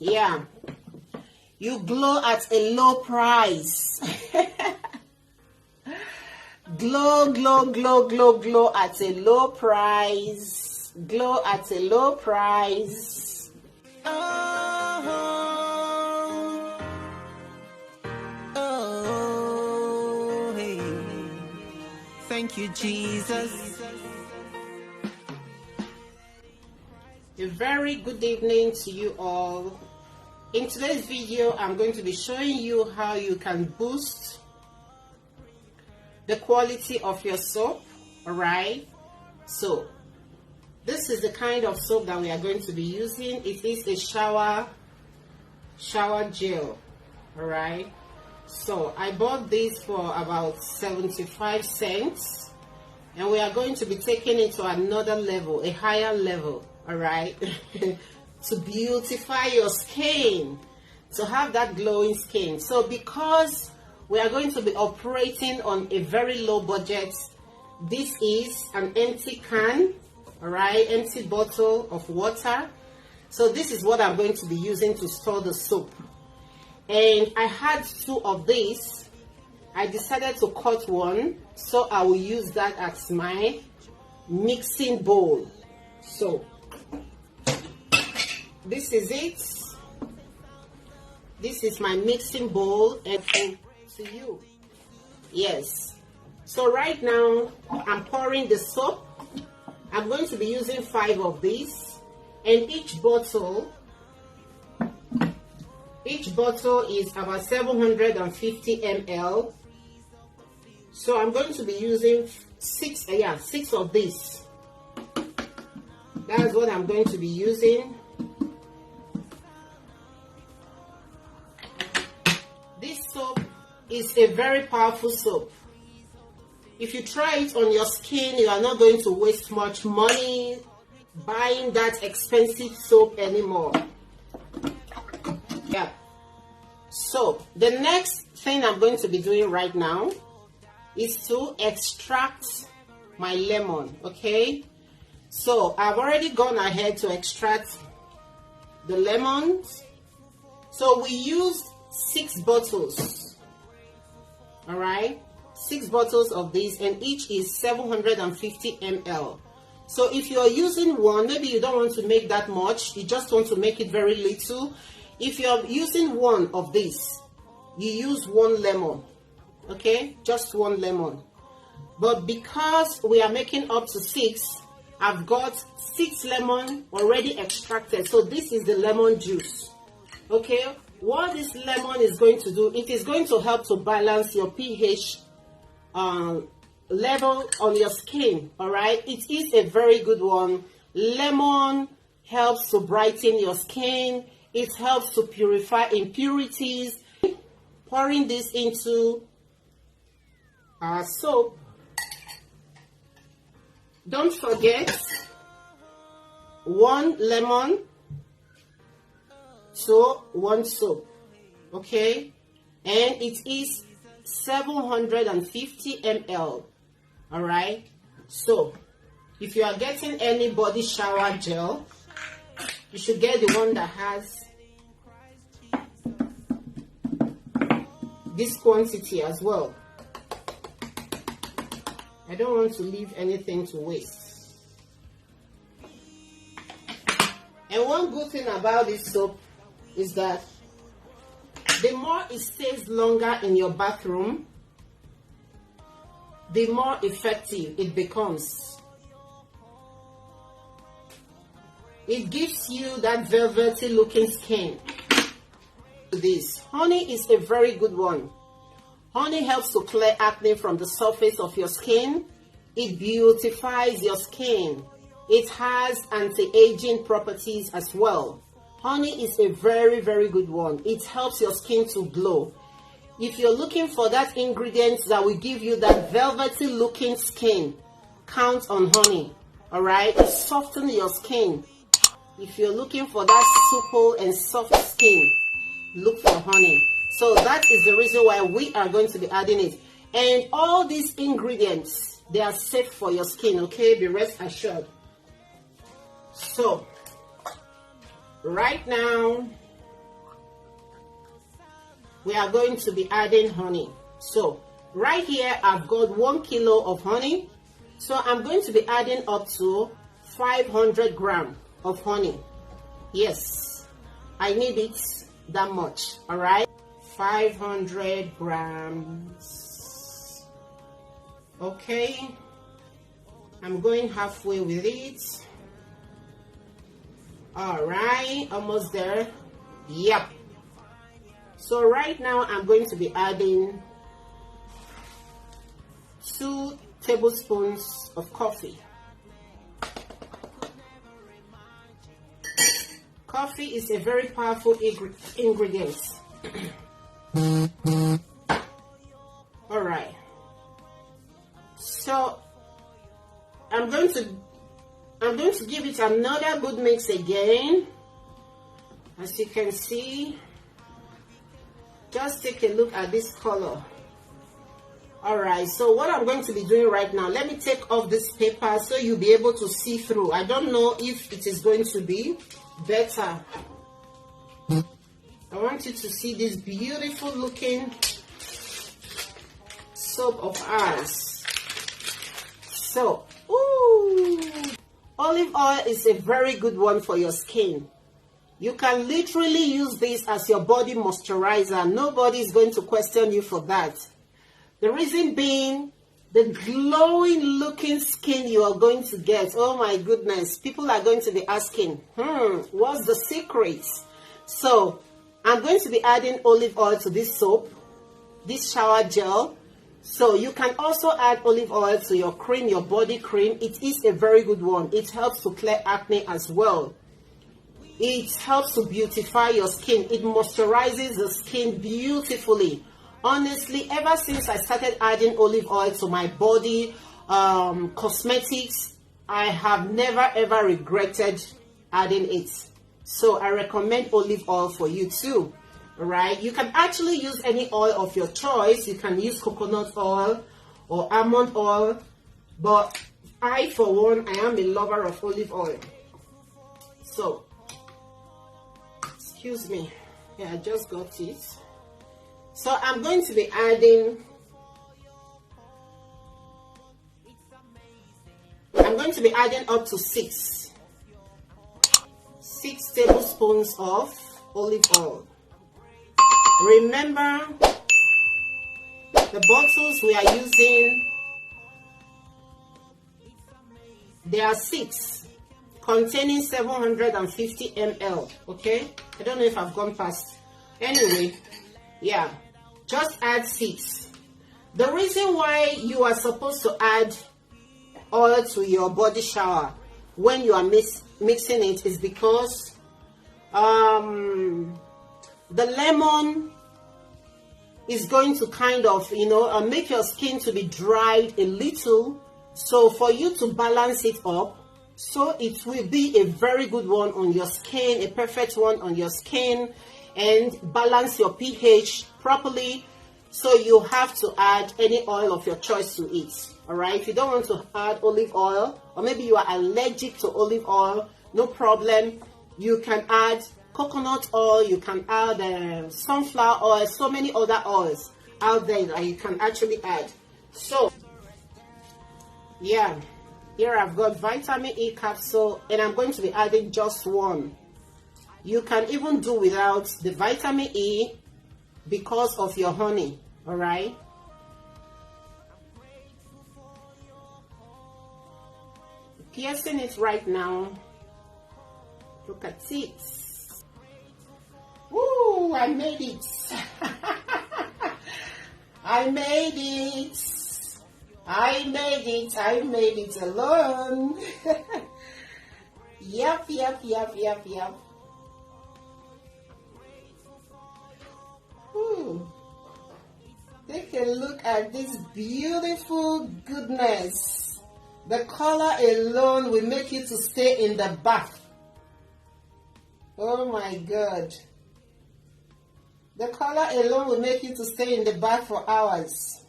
Yeah, you glow at a low price. Glow, glow, glow, glow, glow at a low price. Glow at a low price. Oh, hey. Thank you, Jesus. A very good evening to you all. In today's video, I'm going to be showing you how you can boost the quality of your soap. All right, so this is the kind of soap that we are going to be using. It is a shower gel. All right, so I bought this for about 75 cents, and we are going to be taking it to another level, a higher level. All right, to beautify your skin, to have that glowing skin. So because we are going to be operating on a very low budget, this is an empty can, all right, empty bottle of water. So this is what I'm going to be using to store the soap. And I had 2 of these. I decided to cut one, so I will use that as my mixing bowl. So this is it. This is my mixing bowl, and to you. Yes. So right now I'm pouring the soap. I'm going to be using 5 of these, and each bottle is about 750 ml. So I'm going to be using 6 of these. That's what I'm going to be using. This soap is a very powerful soap. If you try it on your skin, you are not going to waste much money buying that expensive soap anymore. Yeah. So the next thing I'm going to be doing right now is to extract my lemon. Okay, so I've already gone ahead to extract the lemons. So we used 6 bottles. All right, 6 bottles of this, and each is 750 ml. So if you are using one, maybe you don't want to make that much, you just want to make it very little. If you are using one of these, you use 1 lemon. Okay, just 1 lemon. But because we are making up to 6, I've got 6 lemon already extracted. So this is the lemon juice. Okay, what this lemon is going to do, it is going to help to balance your pH level on your skin. All right, it is a very good one. Lemon helps to brighten your skin. It helps to purify impurities. Pouring this into our soap. Don't forget 1 lemon to 1 soap. Okay, and it is 750 ml. All right, so if you are getting any body shower gel, you should get the one that has this quantity as well. I don't want to leave anything to waste. And one good thing about this soap is that the more it stays longer in your bathroom, the more effective it becomes. It gives you that velvety looking skin. This honey is a very good one. Honey helps to clear acne from the surface of your skin. It beautifies your skin. It has anti-aging properties as well. Honey is a very, very good one. It helps your skin to glow. If you're looking for that ingredient that will give you that velvety looking skin, count on honey. All right, it softens your skin. If you're looking for that supple and soft skin, look for honey. So that is the reason why we are going to be adding it. And all these ingredients, they are safe for your skin, okay? Be rest assured. So right now we are going to be adding honey. So right here I've got 1 kilo of honey, so I'm going to be adding up to 500 grams of honey. Yes, I need it that much. All right, 500 grams. Okay, I'm going halfway with it. All right, almost there. Yep. So right now I'm going to be adding 2 tablespoons of coffee. Coffee is a very powerful ingredient. All right. So I'm going to give it another good mix again. As you can see, just take a look at this color. All right, so what I'm going to be doing right now, let me take off this paper so you'll be able to see through. I don't know if it is going to be better. I want you to see this beautiful looking soap of ours. So, ooh, olive oil is a very good one for your skin. You can literally use this as your body moisturizer. Nobody is going to question you for that. The reason being, the glowing looking skin you are going to get. Oh my goodness. People are going to be asking, what's the secret? So I'm going to be adding olive oil to this soap, this shower gel. So you can also add olive oil to your cream, your body cream. It is a very good one. It helps to clear acne as well. It helps to beautify your skin. It moisturizes the skin beautifully. Honestly, ever since I started adding olive oil to my body cosmetics, I have never ever regretted adding it. So I recommend olive oil for you too. All right, you can actually use any oil of your choice. You can use coconut oil or almond oil, but I, for one, I am a lover of olive oil. So, excuse me, yeah, I just got it. So I'm going to be adding, up to 6 tablespoons of olive oil. Remember, the bottles we are using, there are 6 containing 750 ml. Okay, I don't know if I've gone past. Anyway, yeah, just add 6. The reason why you are supposed to add oil to your body shower when you are mixing it is because the lemon is going to kind of, make your skin to be dried a little. So for you to balance it up, so it will be a very good one on your skin, a perfect one on your skin, and balance your pH properly. So you have to add any oil of your choice to it. All right, if you don't want to add olive oil, or maybe you are allergic to olive oil, no problem. You can add coconut oil, you can add sunflower oil, so many other oils out there that you can actually add. So yeah, here I've got vitamin E capsule, and I'm going to be adding just 1. You can even do without the vitamin E because of your honey. All right, piercing it right now. Look at it. Woo, I made it. I made it. I made it alone. Yep. Take a look at this beautiful goodness. The color alone will make you to stay in the bath. Oh my God. The color alone will make you to stay in the bath for hours.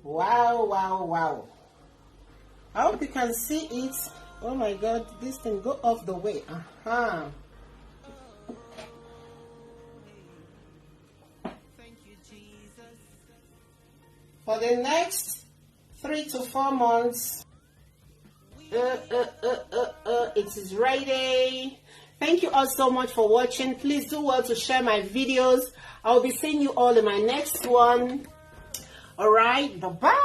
Wow. I hope you can see it. Oh my God, this thing go off the way. For the next 3 to 4 months, it is ready. Thank you all so much for watching. Please do well to share my videos. I'll be seeing you all in my next one. All right, bye-bye.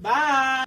Bye.